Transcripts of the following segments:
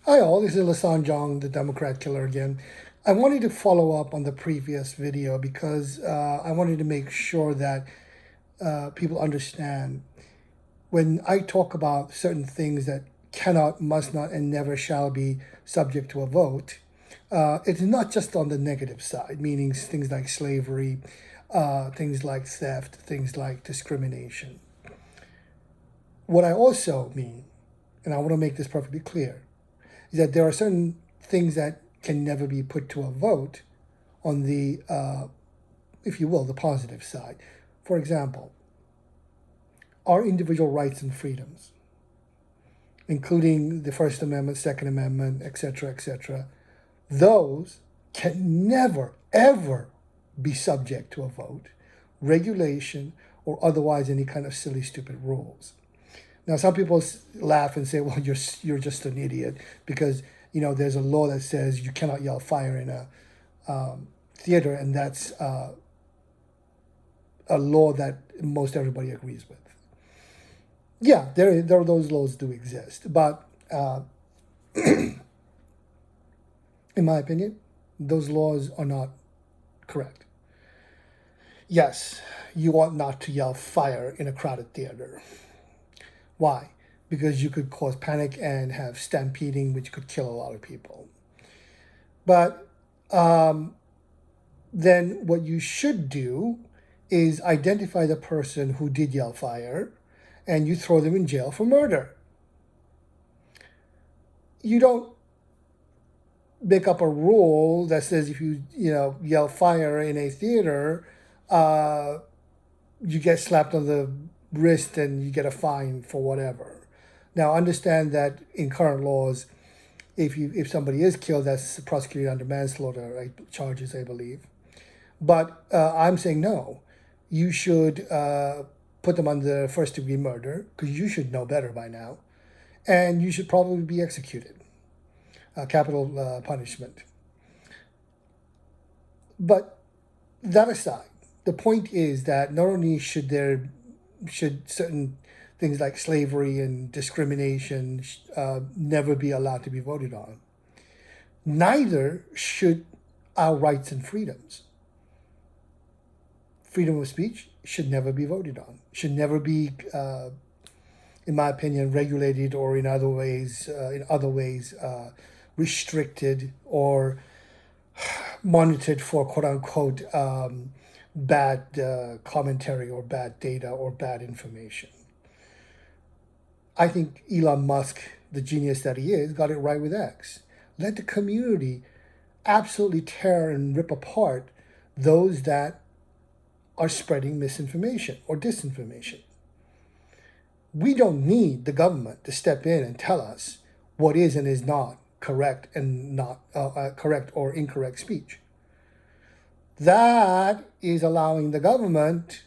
Hi all, this is Lasan Jong, the Democrat killer again. I wanted to follow up on the previous video because I wanted to make sure that people understand when I talk about certain things that cannot, must not, and never shall be subject to a vote. It's not just on the negative side, meaning things like slavery, things like theft, things like discrimination. What I also mean, and I want to make this perfectly clear, is that there are certain things that can never be put to a vote on the, if you will, the positive side. For example, our individual rights and freedoms, including the First Amendment, Second Amendment, etc., those can never, ever be subject to a vote, regulation, or otherwise any kind of silly, stupid rules. Now, some people laugh and say, "Well, you're just an idiot because there's a law that says you cannot yell fire in a theater, and that's a law that most everybody agrees with." Yeah, those laws do exist, but in my opinion, those laws are not correct. Yes, you ought not to yell fire in a crowded theater. Why? Because you could cause panic and have stampeding, which could kill a lot of people. But then what you should do is identify the person who did yell fire, and you throw them in jail for murder. You don't make up a rule that says if you yell fire in a theater, you get slapped on the wrist and you get a fine for whatever. Now, understand that in current laws, if somebody is killed, that's prosecuted under manslaughter charges, I believe. But I'm saying no. You should put them under first-degree murder because you should know better by now, and you should probably be executed, capital punishment. But that aside, the point is that not only should certain things like slavery and discrimination never be allowed to be voted on, neither should our rights and freedoms. Freedom of speech should never be voted on, should never be, in my opinion, regulated or in other ways restricted or monitored for quote-unquote bad commentary or bad data or bad information. I think Elon Musk, the genius that he is, got it right with X. Let the community absolutely tear and rip apart those that are spreading misinformation or disinformation. We don't need the government to step in and tell us what is and is not correct and not correct or incorrect speech. That is allowing the government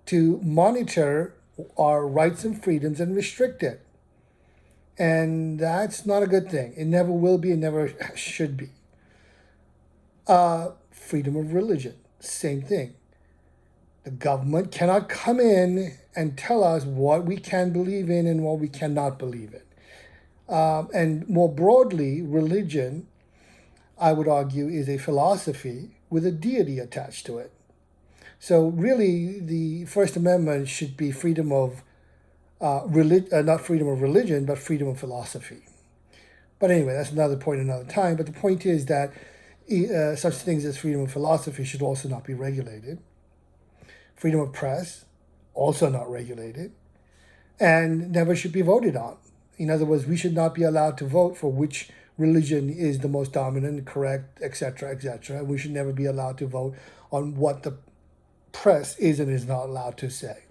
to monitor our rights and freedoms and restrict it. And that's not a good thing. It never will be, it never should be. Freedom of religion, same thing. The government cannot come in and tell us what we can believe in and what we cannot believe in. And more broadly, religion, I would argue, is a philosophy with a deity attached to it. So really, the First Amendment should be freedom of not freedom of religion, but freedom of philosophy. But anyway, that's another point another time. But the point is that such things as freedom of philosophy should also not be regulated. Freedom of press, also not regulated, and never should be voted on. In other words, we should not be allowed to vote for which religion is the most dominant, correct, etc., etc. We should never be allowed to vote on what the press is and is not allowed to say.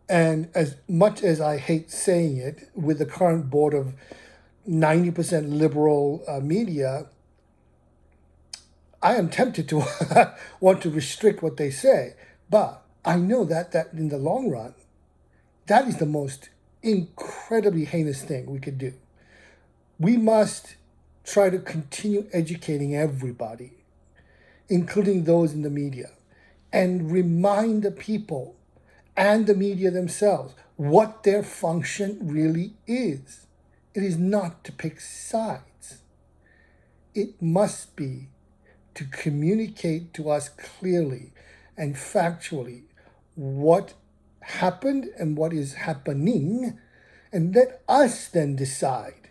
And as much as I hate saying it, with the current board of 90% liberal media, I am tempted to want to restrict what they say. But I know that in the long run, that is the most incredibly heinous thing we could do. We must try to continue educating everybody, including those in the media, and remind the people and the media themselves what their function really is. It is not to pick sides. It must be to communicate to us clearly and factually what happened and what is happening, and let us then decide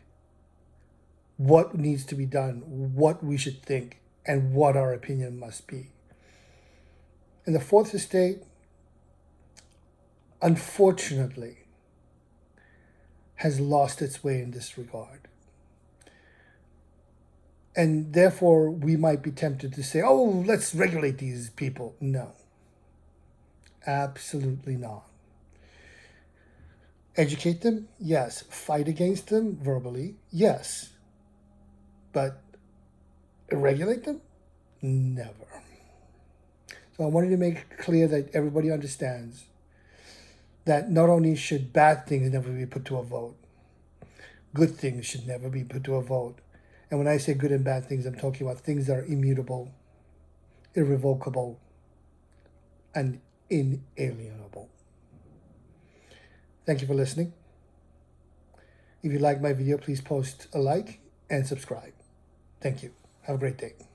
what needs to be done, what we should think, and what our opinion must be. And the Fourth Estate, unfortunately, has lost its way in this regard. And therefore, we might be tempted to say, oh, let's regulate these people. No, absolutely not. Educate them? Yes. Fight against them verbally? Yes. But regulate them? Never. So I wanted to make clear that everybody understands that not only should bad things never be put to a vote, good things should never be put to a vote. And when I say good and bad things, I'm talking about things that are immutable, irrevocable, and inalienable. Thank you for listening. If you like my video, please post a like and subscribe. Thank you. Have a great day.